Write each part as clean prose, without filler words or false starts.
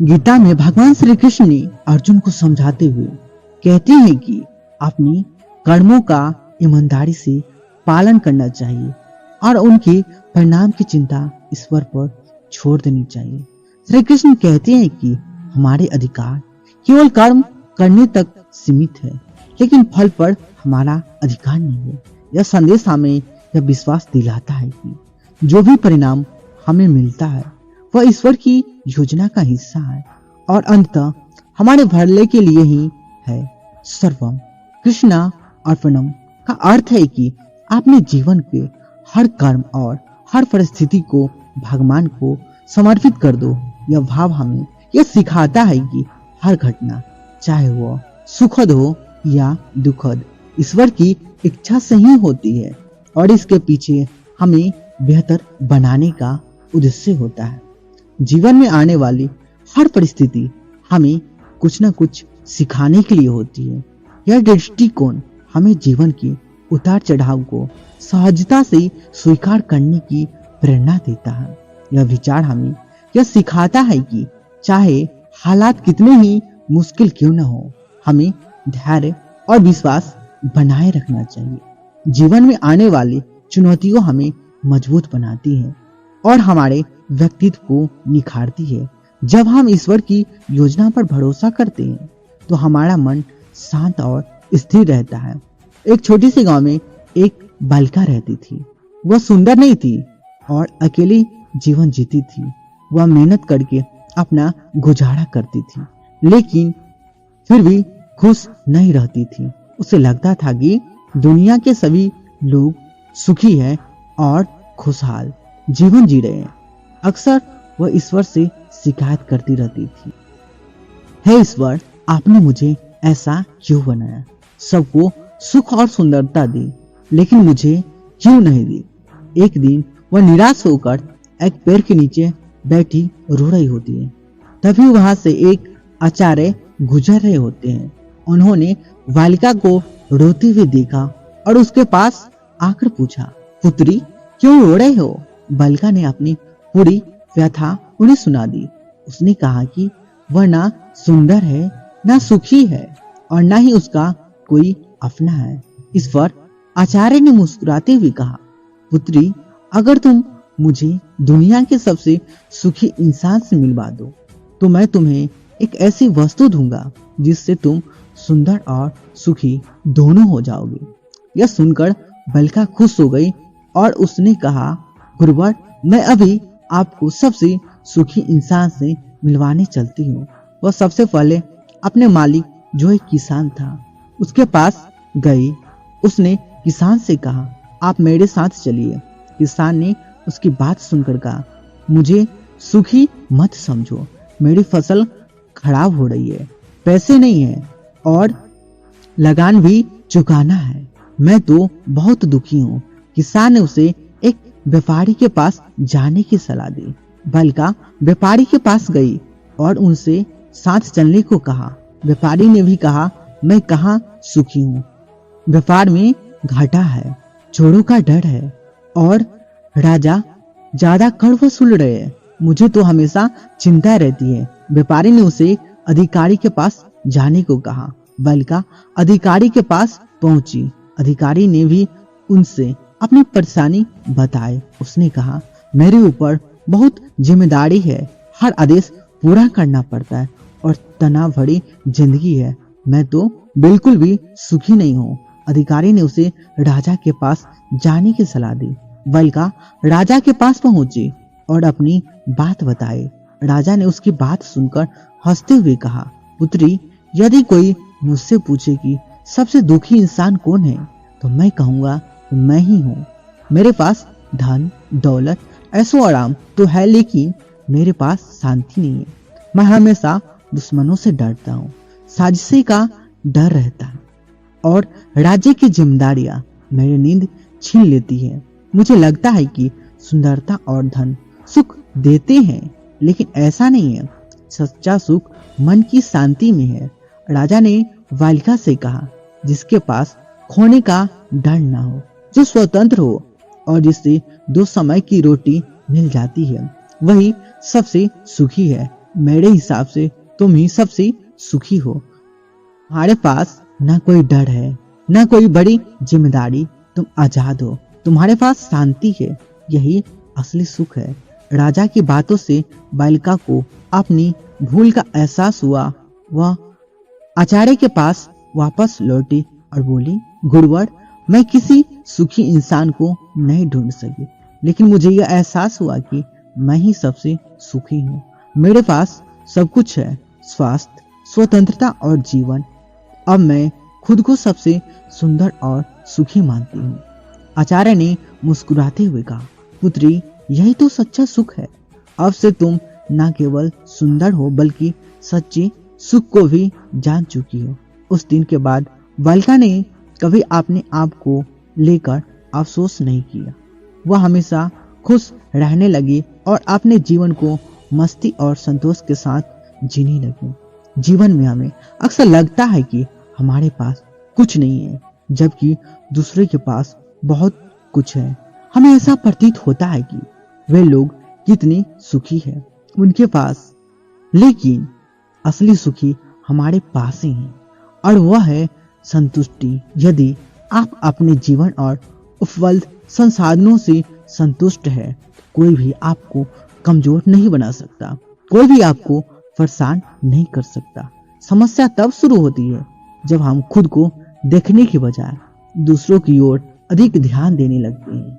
गीता में भगवान श्री कृष्ण ने अर्जुन को समझाते हुए कहते हैं कि अपनी कर्मों का ईमानदारी से पालन करना चाहिए और उनके परिणाम की चिंता ईश्वर पर छोड़ देनी चाहिए। श्री कृष्ण कहते हैं कि हमारे अधिकार केवल कर्म करने तक सीमित है, लेकिन फल पर हमारा अधिकार नहीं है। यह संदेश हमें यह विश्वास दिलाता है कि जो भी परिणाम हमें मिलता है वह ईश्वर की योजना का हिस्सा है और अंततः हमारे भले के लिए ही है। सर्वम कृष्णा अर्पणम का अर्थ है कि अपने जीवन के हर कर्म और हर परिस्थिति को भगवान को समर्पित कर दो। यह भाव हमें यह सिखाता है कि हर घटना, चाहे वह सुखद हो या दुखद, ईश्वर की इच्छा से ही होती है और इसके पीछे हमें बेहतर बनाने का उद्देश्य होता है। जीवन में आने वाली हर परिस्थिति हमें कुछ न कुछ सिखाने के लिए होती है। यह दृष्टिकोण हमें जीवन के उतार चढ़ाव को सहजता से स्वीकार करने की प्रेरणा देता है। यह विचार हमें यह सिखाता है कि चाहे हालात कितने ही मुश्किल क्यों न हो, हमें धैर्य और विश्वास बनाए रखना चाहिए। जीवन में आने वाली चुनौतियों हमें मजबूत बनाती है और हमारे व्यक्तित्व को निखारती है। जब हम ईश्वर की योजना पर भरोसा करते हैं तो हमारा मन शांत और स्थिर रहता है। एक छोटी सी गांव में एक बालिका रहती थी। वह सुंदर नहीं थी और अकेली जीवन जीती थी। वह मेहनत करके अपना गुजारा करती थी, लेकिन फिर भी खुश नहीं रहती थी। उसे लगता था कि दुनिया के सभी लोग सुखी हैं और खुशहाल जीवन जी रहे हैं। अक्सर वह ईश्वर से शिकायत करती रहती थी, हे ईश्वर, आपने मुझे ऐसा क्यों बनाया? सबको सुख और सुंदरता दी, लेकिन मुझे क्यों नहीं दी? एक दिन वह निराश होकर एक पेड़ के नीचे बैठी रो रही होती है। तभी वहां से एक आचार्य गुजर रहे होते हैं। उन्होंने बालिका को रोते हुए देखा और उसके पास आकर पूछा, पुत्री, क्यों रो रहे हो? बालिका ने अपनी पूरी व्यथा उन्हें सुना दी। उसने कहा कि वह ना सुंदर है, ना सुखी है और ना ही उसका कोई अपना है। इस पर आचार्य ने मुस्कुराते हुए कहा, पुत्री, अगर तुम मुझे दुनिया के सबसे सुखी इंसान से मिलवा दो तो मैं तुम्हें एक ऐसी वस्तु दूंगा जिससे तुम सुंदर और सुखी दोनों हो जाओगे। यह सुनकर बालिका खुश हो गई और उसने कहा, गुरुवर, मैं अभी आपको सबसे सुखी इंसान से मिलवाने चलती हूँ। वह सबसे पहले अपने मालिक, जो एक किसान था, उसके पास गई। उसने किसान से कहा, आप मेरे साथ चलिए। किसान ने उसकी बात सुनकर कहा, मुझे सुखी मत समझो, मेरी फसल खराब हो रही है, पैसे नहीं है और लगान भी चुकाना है, मैं तो बहुत दुखी हूँ। किसान ने उसे एक व्यापारी के पास जाने की सलाह दी। बालिका व्यापारी के पास गई और उनसे साथ चलने को कहा। व्यापारी ने भी कहा, मैं कहाँ सुखी हूँ, व्यापार में घाटा है, चोरों का डर है और राजा ज्यादा कर वसूल रहे हैं, मुझे तो हमेशा चिंता रहती है। व्यापारी ने उसे अधिकारी के पास जाने को कहा। बालिका अधिकारी के पास पहुंची। अधिकारी ने भी उनसे अपनी परेशानी बताई। उसने कहा, मेरे ऊपर बहुत जिम्मेदारी है, हर आदेश पूरा करना पड़ता है और तनाव भरी जिंदगी है, मैं तो बिल्कुल भी सुखी नहीं हूँ। अधिकारी ने उसे राजा के पास जाने की सलाह दी। बालिका राजा के पास पहुंची और अपनी बात बताई। राजा ने उसकी बात सुनकर हंसते हुए कहा, पुत्री, यदि कोई मुझसे पूछे कि सबसे दुखी इंसान कौन है तो मैं कहूंगा तो मैं ही हूँ। मेरे पास धन दौलत ऐशो आराम तो है, लेकिन मेरे पास शांति नहीं है। मैं हमेशा दुश्मनों से डरता हूँ, साजिशें का डर रहता है और राज्य की जिम्मेदारियां मेरी नींद छीन लेती है। मुझे लगता है कि सुंदरता और धन सुख देते हैं, लेकिन ऐसा नहीं है। सच्चा सुख मन की शांति में है। राजा ने बालिका से कहा, जिसके पास खोने का डर ना हो, जो स्वतंत्र हो और जिससे 2 समय की रोटी मिल जाती है, वही सबसे सुखी है। मेरे हिसाब से तुम ही सबसे सुखी हो। तुम्हारे पास ना कोई डर है, ना कोई बड़ी जिम्मेदारी, तुम आजाद हो, तुम्हारे पास शांति है, यही असली सुख है। राजा की बातों से बालिका को अपनी भूल का एहसास हुआ। वह आचार्य के पास वापस लौटी और बोली, गुरुवर, मैं किसी सुखी इंसान को नहीं ढूंढ सकी, लेकिन मुझे यह एहसास हुआ कि मैं ही सबसे सुखी हूँ। मेरे पास सब कुछ है, स्वास्थ्य, स्वतंत्रता और जीवन। अब मैं खुद को सबसे सुंदर और सुखी मानती हूँ। आचार्य ने मुस्कुराते हुए कहा, पुत्री, यही तो सच्चा सुख है। अब से तुम न केवल सुंदर हो बल्कि सच्चे सुख को भी जान चुकी हो। उस दिन के बाद बालिका ने कभी अपने आप को लेकर अफसोस नहीं किया। वह हमेशा खुश रहने लगी और अपने जीवन को मस्ती और संतोष के साथ जीने लगी। जीवन में हमें अक्सर लगता है कि हमारे पास कुछ नहीं है, जबकि दूसरे के पास बहुत कुछ है। हमें ऐसा प्रतीत होता है कि वे लोग कितने सुखी हैं उनके पास, लेकिन असली सुखी हमारे पास ही है, और वह है संतुष्टि। यदि आप अपने जीवन और उपलब्ध संसाधनों से संतुष्ट है, कोई भी आपको कमजोर नहीं बना सकता, कोई भी आपको परेशान नहीं कर सकता। समस्या तब शुरू होती है जब हम खुद को देखने के बजाय दूसरों की ओर अधिक ध्यान देने लगते हैं।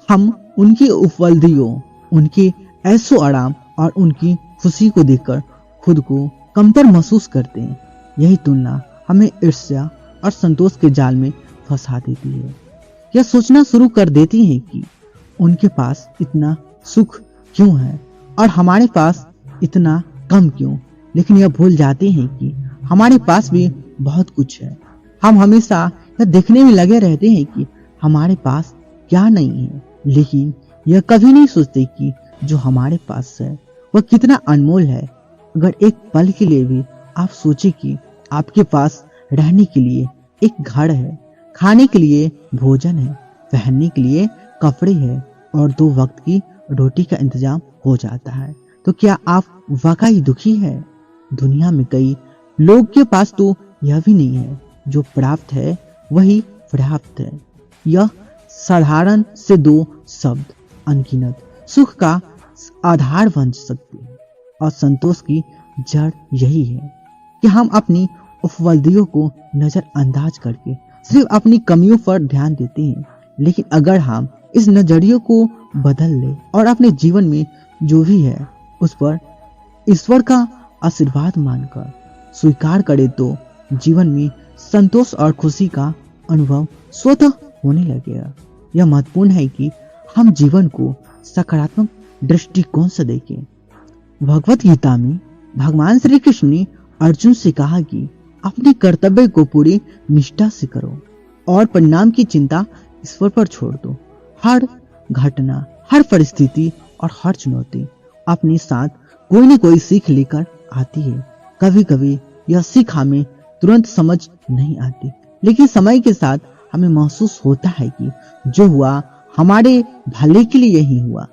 हम उनकी उपलब्धियों, उनके ऐशो आराम और उनकी खुशी को देखकर खुद को कमतर महसूस करते हैं। यही तुलना हमें ईर्ष्या और संतोष के जाल में फंसा देती है। यह सोचना शुरू कर देती है कि उनके पास इतना सुख क्यों है और हमारे पास इतना कम क्यों, लेकिन यह भूल जाते हैं कि हमारे पास भी बहुत कुछ है। हम हमेशा यह देखने में लगे रहते हैं कि हमारे पास क्या नहीं है, लेकिन यह कभी नहीं सोचते कि जो हमारे पास है वह कितना अनमोल है। अगर एक पल के लिए भी आप सोचे कि आपके पास रहने के लिए एक घर है, खाने के लिए भोजन है, पहनने के लिए कपड़े हैं और 2 वक्त की रोटी का इंतजाम हो जाता है, तो क्या आप वाकई दुखी है? दुनिया में कई लोग के पास तो यह भी नहीं है। जो प्राप्त है वही पर्याप्त है। यह साधारण से 2 शब्द अनगिनत सुख का आधार बन सकते हैं, और संतोष की जड़ यही है कि हम अपनी उपलब्धियों को नजरअंदाज करके सिर्फ अपनी कमियों पर ध्यान देते हैं। लेकिन अगर हम इस नजरिए को बदल ले और अपने जीवन में जो भी है उस पर ईश्वर का आशीर्वाद मानकर स्वीकार करें, तो जीवन में संतोष और खुशी का अनुभव स्वतः होने लगेगा। यह महत्वपूर्ण है कि हम जीवन को सकारात्मक दृष्टिकोण से देखें। भगवत गीता में भगवान श्री कृष्ण ने अर्जुन से कहा कि अपने कर्तव्य को पूरी निष्ठा से करो और परिणाम की चिंता ईश्वर पर छोड़ दो। हर घटना, हर परिस्थिति और हर चुनौती अपने साथ कोई न कोई सीख लेकर आती है। कभी कभी यह सीख हमें तुरंत समझ नहीं आती, लेकिन समय के साथ हमें महसूस होता है कि जो हुआ हमारे भले के लिए ही हुआ।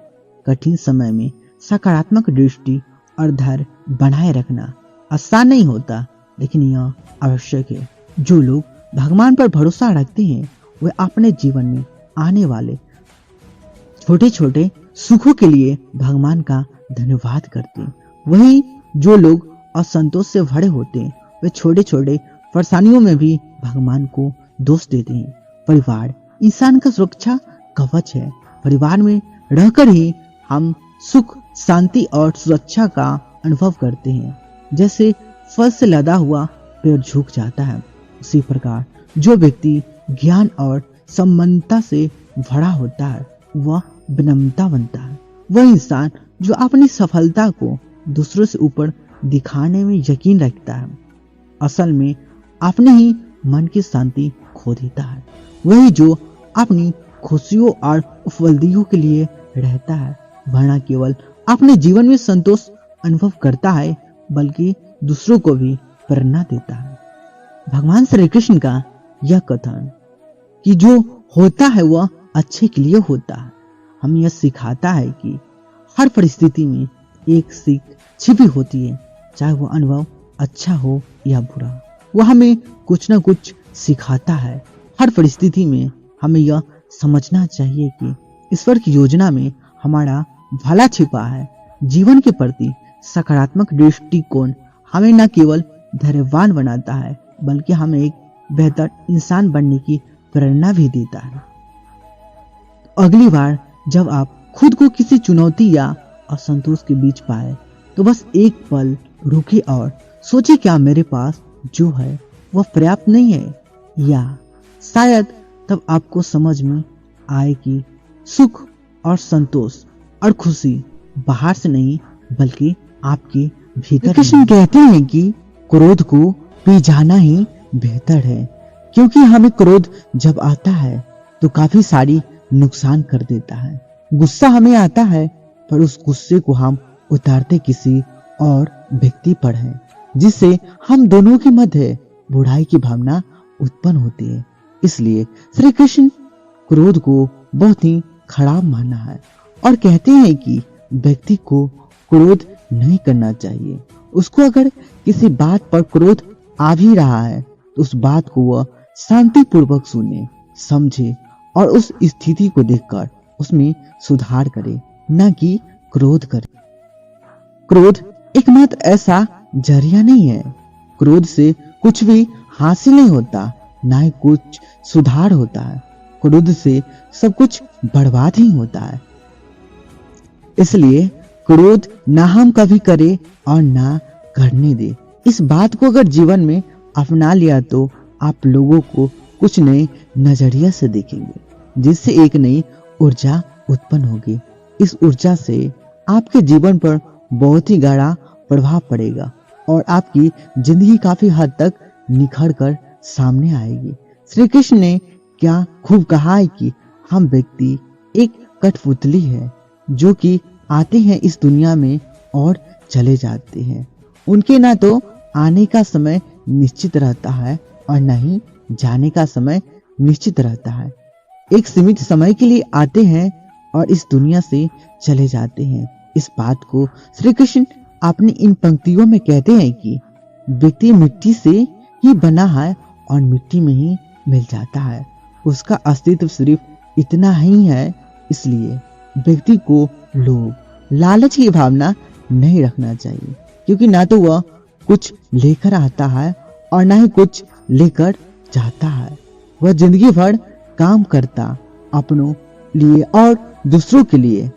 कठिन समय में सकारात्मक दृष्टि और धैर्य बनाए रखना आसान नहीं होता, लेकिन यह आवश्यक है। जो लोग भगवान पर भरोसा रखते हैं वे अपने जीवन में आने वाले छोटे छोटे सुखों के लिए भगवान का धन्यवाद करते हैं। वही जो लोग असंतोष से भरे होते हैं वे छोटे छोटे परेशानियों में भी भगवान को दोष देते हैं। परिवार इंसान का सुरक्षा कवच है। परिवार में रहकर ही हम सुख, शांति और सुरक्षा का अनुभव करते हैं। जैसे फल से लदा हुआ पेड़ झुक जाता है, उसी प्रकार जो व्यक्ति ज्ञान और सम्मानता से भरा होता है वह विनम्रता बनता है। वह इंसान जो अपनी सफलता को दूसरों से ऊपर दिखाने में यकीन रखता है, असल में अपने ही मन की शांति खो देता है। वही जो अपनी खुशियों और उपलब्धियों के लिए रहता है, वह न केवल अपने जीवन में संतोष अनुभव करता है बल्कि दूसरों को भी प्रेरणा देता है। भगवान श्री कृष्ण का यह कथन कि जो होता है वह अच्छे के लिए होता है, हमें यह सिखाता है कि हर परिस्थिति में एक सीख छिपी होती है, चाहे वो अनुभव अच्छा हो या बुरा। वह हमें कुछ ना कुछ सिखाता है। हर परिस्थिति में हमें यह समझना चाहिए कि ईश्वर की योजना में हमारा भला छिपा है। जीवन के प्रति सकारात्मक दृष्टिकोण हमें न केवल धैर्यवान बनाता है, बल्कि हमें एक बेहतर इंसान बनने की प्रेरणा भी देता है। अगली बार जब आप खुद को किसी चुनौती या असंतोष के बीच पाए, तो बस एक पल रुके और सोचिए, क्या मेरे पास जो है वह पर्याप्त नहीं है? या शायद तब आपको समझ में आए कि सुख और संतोष और खुशी बाहर से नहीं, बल्कि आपके भीतर। कृष्ण कहते हैं कि क्रोध को पी जाना ही बेहतर है, क्योंकि हमें क्रोध जब आता है तो काफी सारी नुकसान कर देता है। गुस्सा हमें आता है, पर उस गुस्से को हम उतारते किसी और व्यक्ति पर है, जिससे हम दोनों के मध्य बुराई की भावना उत्पन्न होती है। इसलिए श्री कृष्ण क्रोध को बहुत ही खराब माना है और कहते हैं कि व्यक्ति को क्रोध नहीं करना चाहिए। उसको अगर किसी बात पर क्रोध आ भी रहा है तो उस बात को वह शांतिपूर्वक सुने, समझे और उस स्थिति को देखकर उसमें सुधार करे, न कि क्रोध करे। क्रोध एकमात्र ऐसा जरिया नहीं है। क्रोध से कुछ भी हासिल नहीं होता, ना ही कुछ सुधार होता है। क्रोध से सब कुछ बर्बाद ही होता है। इसलिए क्रोध ना हम कभी करें और ना करने दे। इस बात को अगर जीवन में अपना लिया तो आप लोगों को कुछ नए नजरिया से देखेंगे, जिससे एक नई ऊर्जा उत्पन्न होगी। इस ऊर्जा से आपके जीवन पर बहुत ही गहरा प्रभाव पड़ेगा और आपकी जिंदगी काफी हद तक निखर कर सामने आएगी। श्री कृष्ण ने क्या खूब कहा है कि हम व्यक्ति एक कठपुतली है, जो कि आते हैं इस दुनिया में और चले जाते हैं। उनके ना तो आने का समय निश्चित रहता है और न ही जाने का समय निश्चित रहता है। एक सीमित समय के लिए आते हैं और इस दुनिया से चले जाते हैं। इस बात को श्री कृष्ण अपनी इन पंक्तियों में कहते हैं कि व्यक्ति मिट्टी से ही बना है और मिट्टी में ही मिल जाता है। उसका अस्तित्व सिर्फ इतना ही है। इसलिए व्यक्ति को लोभ, लालच की भावना नहीं रखना चाहिए, क्योंकि ना तो वह कुछ लेकर आता है और ना ही कुछ लेकर जाता है। वह जिंदगी भर काम करता अपनों लिए और दूसरों के लिए,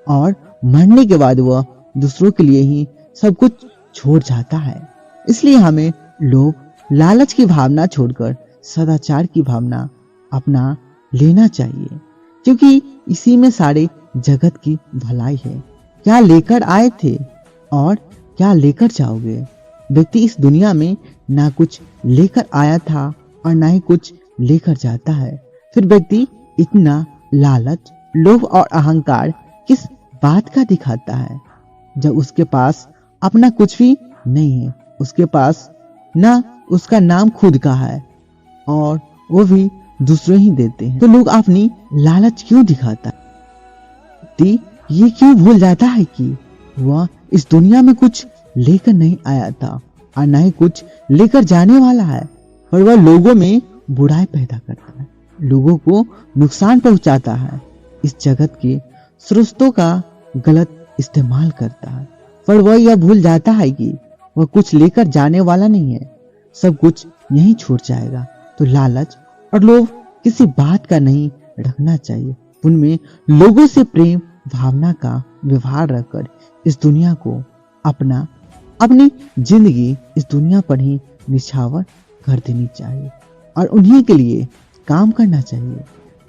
और मरने के बाद वह दूसरों के लिए ही सब कुछ छोड़ जाता है। इसलिए हमें लोभ, लालच की भावना छोड़कर सदाचार की भावना अपना लेना चाहिए, क्योंकि इसी में सारे जगत की भलाई है। क्या लेकर आए थे और क्या लेकर जाओगे? व्यक्ति इस दुनिया में ना कुछ लेकर आया था और ना ही कुछ लेकर जाता है। फिर व्यक्ति इतना लालच, लोभ और अहंकार किस बात का दिखाता है, जब उसके पास अपना कुछ भी नहीं है? उसके पास ना उसका नाम खुद का है और वो भी दूसरे ही देते हैं। तो लोग अपनी लालच क्यों दिखाता है? ये क्यों भूल जाता है कि वह इस दुनिया में कुछ लेकर नहीं आया था और ना ही कुछ लेकर जाने वाला है, पर वह लोगों में बुराई पैदा करता है, लोगों को नुकसान पहुंचाता है, इस जगत के स्रोतों का गलत इस्तेमाल करता है। पर वह यह भूल जाता है कि वह कुछ लेकर जाने वाला नहीं है, सब कुछ यहीं छूट जाएगा। तो लालच और लोभ किसी बात का नहीं रखना चाहिए। उनमें लोगों से प्रेम भावना का व्यवहार रखकर इस दुनिया को अपनी जिंदगी इस दुनिया पर ही निछावर कर देनी चाहिए और उन्हीं के लिए काम करना चाहिए।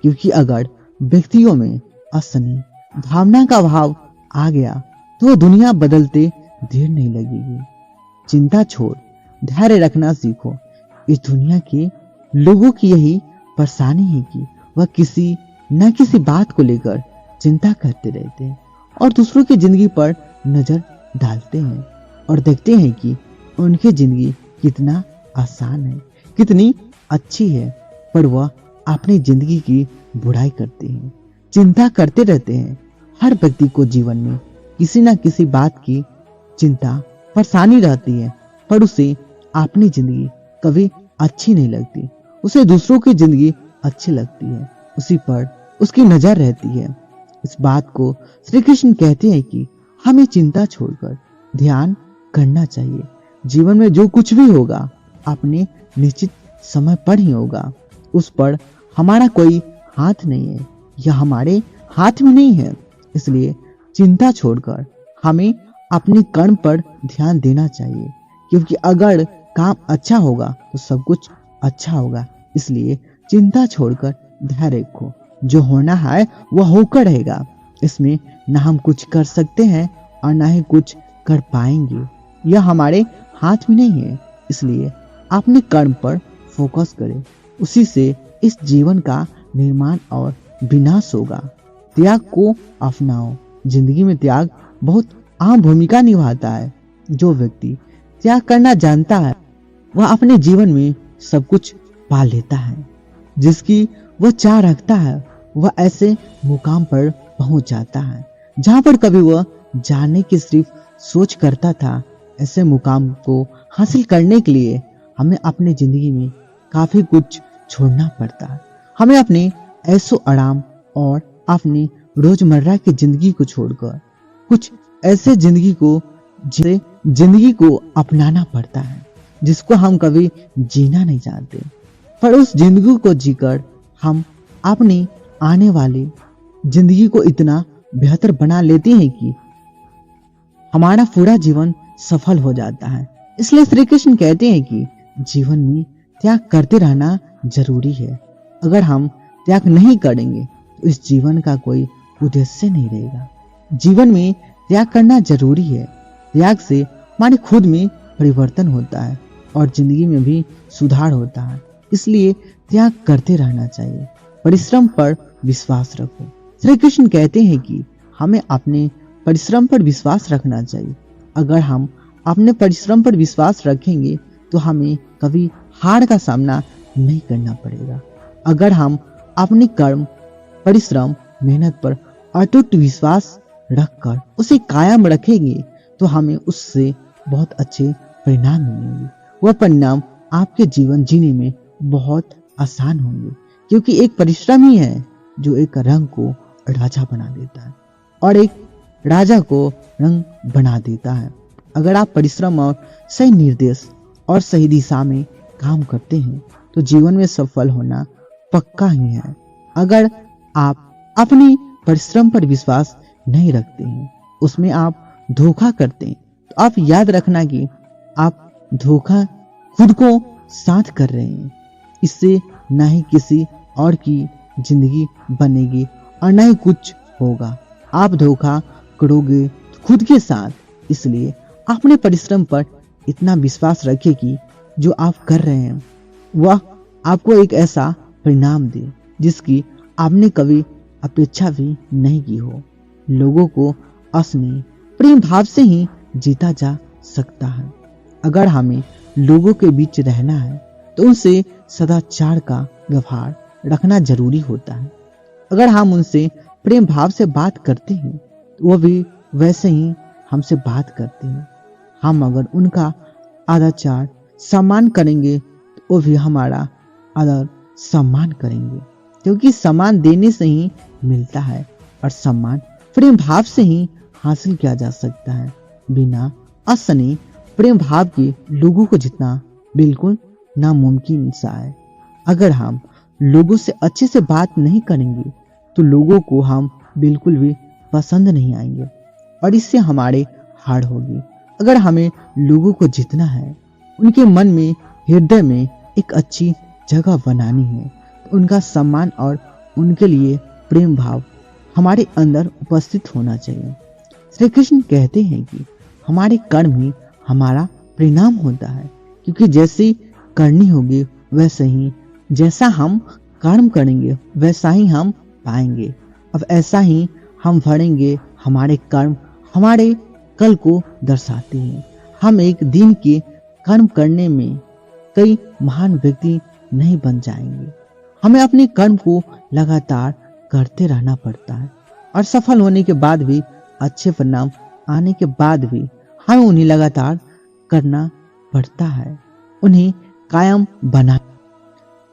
क्योंकि अगर व्यक्तियों में असली भावना का भाव आ गया तो वो दुनिया बदलते देर नहीं लगेगी। चिंता छोड़ धैर्य रखना सीखो। इस दुनिया के लोगों की यही परेशानी है कि वह किसी न किसी बात को लेकर चिंता करते रहते हैं और दूसरों की जिंदगी पर नजर डालते हैं और देखते हैं कि उनकी जिंदगी कितना आसान है, कितनी अच्छी है, पर वह अपनी जिंदगी की बुराई करते हैं, चिंता करते रहते हैं। हर व्यक्ति को जीवन में किसी न किसी बात की चिंता परेशानी रहती है, पर उसे अपनी जिंदगी कभी अच्छी नहीं लगती। उसे दूसरों की जिंदगी अच्छी लगती है, उसी पर उसकी नजर रहती है। इस बात को श्री कृष्ण कहते हैं कि हमें चिंता छोड़कर ध्यान करना चाहिए। जीवन में जो कुछ भी होगा अपने निश्चित समय पर ही होगा, उस पर हमारा कोई हाथ नहीं है, यह हमारे हाथ में नहीं है। इसलिए चिंता छोड़कर हमें अपने कर्म पर ध्यान देना चाहिए, क्योंकि अगर काम अच्छा होगा तो सब कुछ अच्छा होगा। इसलिए चिंता छोड़कर धैर्य रखो, जो होना है वह होकर रहेगा। इसमें न हम कुछ कर सकते हैं और न ही कुछ कर पाएंगे, यह हमारे हाथ में नहीं है। इसलिए अपने कर्म पर फोकस करें, उसी से इस जीवन का निर्माण और विनाश होगा। त्याग को अपनाओ। जिंदगी में त्याग बहुत अहम भूमिका निभाता है। जो व्यक्ति त्याग करना जानता है वह अपने जीवन में सब कुछ पा लेता है। जिसकी वह चाह रखता है वह ऐसे मुकाम पर पहुंच जाता है जहां पर कभी वह जाने की सिर्फ सोच करता था। ऐसे मुकाम को हासिल करने के लिए हमें अपनी जिंदगी में काफी कुछ छोड़ना पड़ता है। हमें अपने ऐशो आराम और अपनी रोजमर्रा की जिंदगी को छोड़कर कुछ ऐसे जिंदगी को अपनाना पड़ता है जिसको हम कभी जीना नहीं चाहते, पर उस जिंदगी को जीकर हम अपनी आने वाली जिंदगी को इतना बेहतर बना लेते हैं कि हमारा पूरा जीवन सफल हो जाता है। इसलिए श्री कृष्ण कहते हैं कि जीवन में त्याग करते रहना जरूरी है। अगर हम त्याग नहीं करेंगे तो इस जीवन का कोई उद्देश्य नहीं रहेगा। जीवन में त्याग करना जरूरी है। त्याग से हमारे खुद में परिवर्तन होता है और जिंदगी में भी सुधार होता है। इसलिए त्याग करते रहना चाहिए। परिश्रम पर विश्वास रखो। श्री कृष्ण कहते हैं कि हमें अपने परिश्रम पर विश्वास रखना चाहिए। अगर हम अपने परिश्रम पर विश्वास रखेंगे तो हमें कभी हार का सामना नहीं करना पड़ेगा। अगर हम अपने कर्म, परिश्रम, मेहनत पर अटूट विश्वास रखकर उसे कायम रखेंगे तो हमें उससे बहुत अच्छे परिणाम मिलेंगे। वह परिणाम आपके जीवन जीने में बहुत आसान होंगे, क्योंकि एक परिश्रम ही है जो एक रंग को राजा बना देता है और एक राजा को रंग बना देता है। अगर आप परिश्रम और सही निर्देश और सही दिशा में काम करते हैं तो जीवन में सफल होना पक्का ही है। अगर आप अपनी परिश्रम पर विश्वास नहीं रखते हैं, उसमें आप धोखा करते हैं, तो आप याद रखना कि आप धोखा खुद को साथ कर रहे हैं। इससे ना ही किसी और की जिंदगी बनेगी और ना ही कुछ होगा। आप धोखा करोगे खुद के साथ। इसलिए अपने परिश्रम पर इतना विश्वास रखें कि जो आप कर रहे हैं वह आपको एक ऐसा परिणाम दे जिसकी आपने कभी अपेक्षा भी नहीं की हो। लोगों को असली प्रेम भाव से ही जीता जा सकता है। अगर हमें लोगों के बीच रहना है तो उनसे सदाचार का व्यवहार रखना जरूरी होता है। अगर हम उनसे प्रेम भाव से बात करते हैं तो वो भी वैसे ही हमसे बात करते हैं। हम अगर उनका आदर सम्मान करेंगे तो वो भी हमारा आदर सम्मान करेंगे, क्योंकि सम्मान देने से ही मिलता है और सम्मान प्रेम भाव से ही हासिल किया जा सकता है। बिना असली प्रेम भाव के लोगों को जितना बिल्कुल नामुमकिन सा है। अगर हम लोगों से अच्छे से बात नहीं करेंगे तो लोगों को हम बिल्कुल भी पसंद नहीं आएंगे और इससे हमारे हार होगी। अगर हमें लोगों को जीतना है, उनके मन में, हृदय में एक अच्छी जगह बनानी है, तो उनका सम्मान और उनके लिए प्रेम भाव हमारे अंदर उपस्थित होना चाहिए। श्री कृष्ण कहते हैं कि हमारे कर्म ही हमारा परिणाम होता है, क्योंकि जैसी करनी होगी वैसे ही, जैसा हम कर्म करेंगे वैसा ही हम पाएंगे। अब ऐसा ही हम भरेंगे। हमारे कर्म हमारे कल को दर्शाते हैं। हम एक दिन के कर्म करने में कई महान व्यक्ति नहीं बन जाएंगे। हमें अपने कर्म को लगातार करते रहना पड़ता है और सफल होने के बाद भी अच्छे परिणाम आने के बाद भी हमें उन्हें लगातार करना पड़ता है, उन्हें कायम बना,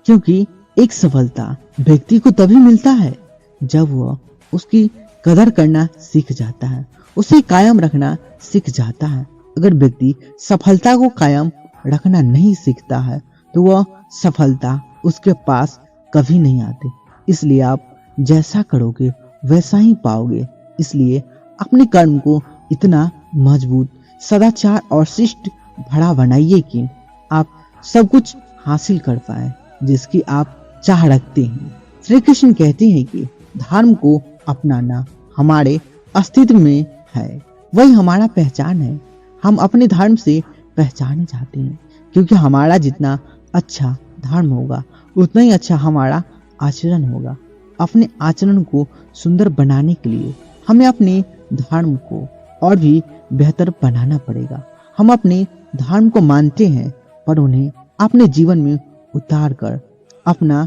क्योंकि एक सफलता व्यक्ति को तभी मिलता है जब वह उसकी कदर करना सीख जाता है, उसे कायम रखना सीख जाता है। अगर व्यक्ति सफलता को कायम रखना नहीं सीखता है तो वह सफलता उसके पास कभी नहीं आती। इसलिए आप जैसा करोगे वैसा ही पाओगे। इसलिए अपने कर्म को इतना मजबूत, सदाचार और शिष्ट भरा बनाइए कि आप सब कुछ हासिल कर पाए जिसकी आप चाह रखते हैं। श्री कृष्ण कहते हैं कि धर्म को अपनाना हमारे अस्तित्व में है, वही हमारा पहचान है। हम अपने धर्म से पहचाने जाते हैं क्योंकि हमारा जितना अच्छा धर्म होगा उतना ही अच्छा हमारा आचरण होगा। अपने आचरण को सुंदर बनाने के लिए हमें अपने धर्म को और भी बेहतर बनाना पड़ेगा। हम अपने धर्म को मानते हैं पर उन्हें अपने जीवन में उतार कर अपना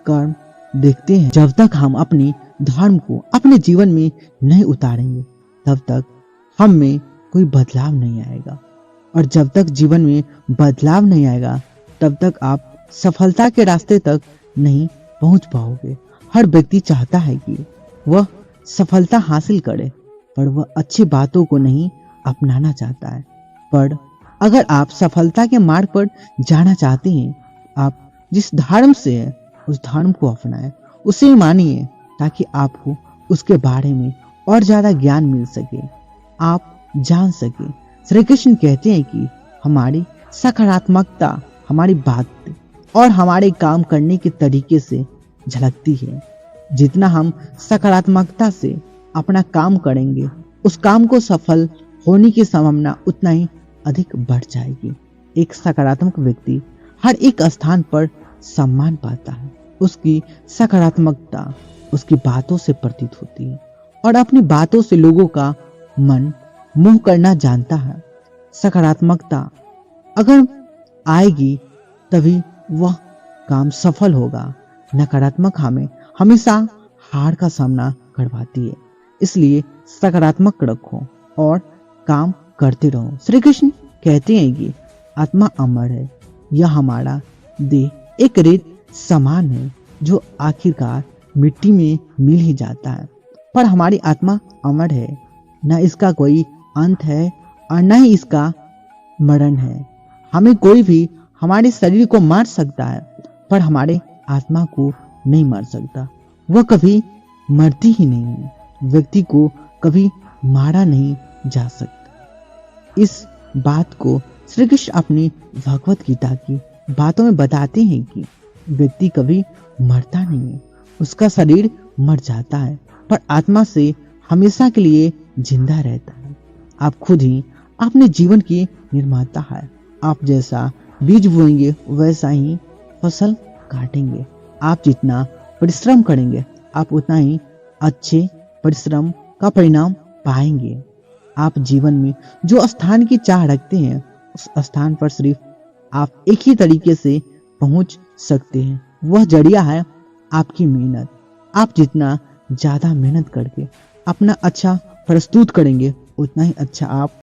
कर्म देखते हैं। जब तक हम अपने धर्म को अपने जीवन में नहीं उतारेंगे तब तक हम में कोई बदलाव नहीं आएगा, और जब तक जीवन में बदलाव नहीं आएगा तब तक आप सफलता के रास्ते तक नहीं पहुंच पाओगे। हर व्यक्ति चाहता है कि वह सफलता हासिल करे पर वह अच्छी बातों को नहीं अपनाना चाहता है। पर अगर आप सफलता के मार्ग पर जाना चाहते हैं, आप जिस धर्म से है उस धर्म को अपनाएं, उसे मानिए ताकि आपको उसके बारे में और ज्यादा ज्ञान मिल सके, आप जान सके। श्री कृष्ण कहते हैं कि हमारी सकारात्मकता हमारी बात और हमारे काम करने के तरीके से झलकती है। जितना हम सकारात्मकता से अपना काम करेंगे उस काम को सफल होने की संभावना उतना ही अधिक बढ़ जाएगी। एक सकारात्मक व्यक्ति हर एक स्थान पर सम्मान पाता है। उसकी सकारात्मकता उसकी बातों से प्रतीत होती है और अपनी बातों से लोगों का मन मोह करना जानता है। सकारात्मकता अगर आएगी तभी वह काम सफल होगा। नकारात्मक हमें हमेशा हार का सामना करवाती है। इसलिए सकारात्मक रखो और काम करते रहो। श्री कृष्ण कहते हैं कि आत्मा अमर है, यह हमारा देह एक रेत समान है जो आखिरकार मिट्टी में मिल ही जाता है, पर हमारी आत्मा अमर है, न इसका कोई अंत है और न ही इसका मरण है। हमें कोई भी हमारे शरीर को मार सकता है पर हमारे आत्मा को नहीं मार सकता। वह कभी मरती ही नहीं है। व्यक्ति को कभी मारा नहीं जा सकता। इस बात को श्री कृष्ण अपनी भगवत गीता की बातों में बताते हैं कि व्यक्ति कभी मरता नहीं है, उसका शरीर मर जाता है पर आत्मा से हमेशा के लिए जिंदा रहता है। आप खुद ही अपने जीवन के निर्माता है। आप जैसा बीज बोएंगे वैसा ही फसल काटेंगे। आप जितना परिश्रम करेंगे आप उतना ही अच्छे परिश्रम का परिणाम पाएंगे। आप जीवन में जो स्थान की चाह रखते हैं उस स्थान पर सिर्फ आप एक ही तरीके से पहुंच सकते हैं, वह जरिया है आपकी मेहनत। आप जितना ज्यादा मेहनत करके अपना अच्छा प्रस्तुत करेंगे उतना ही अच्छा आप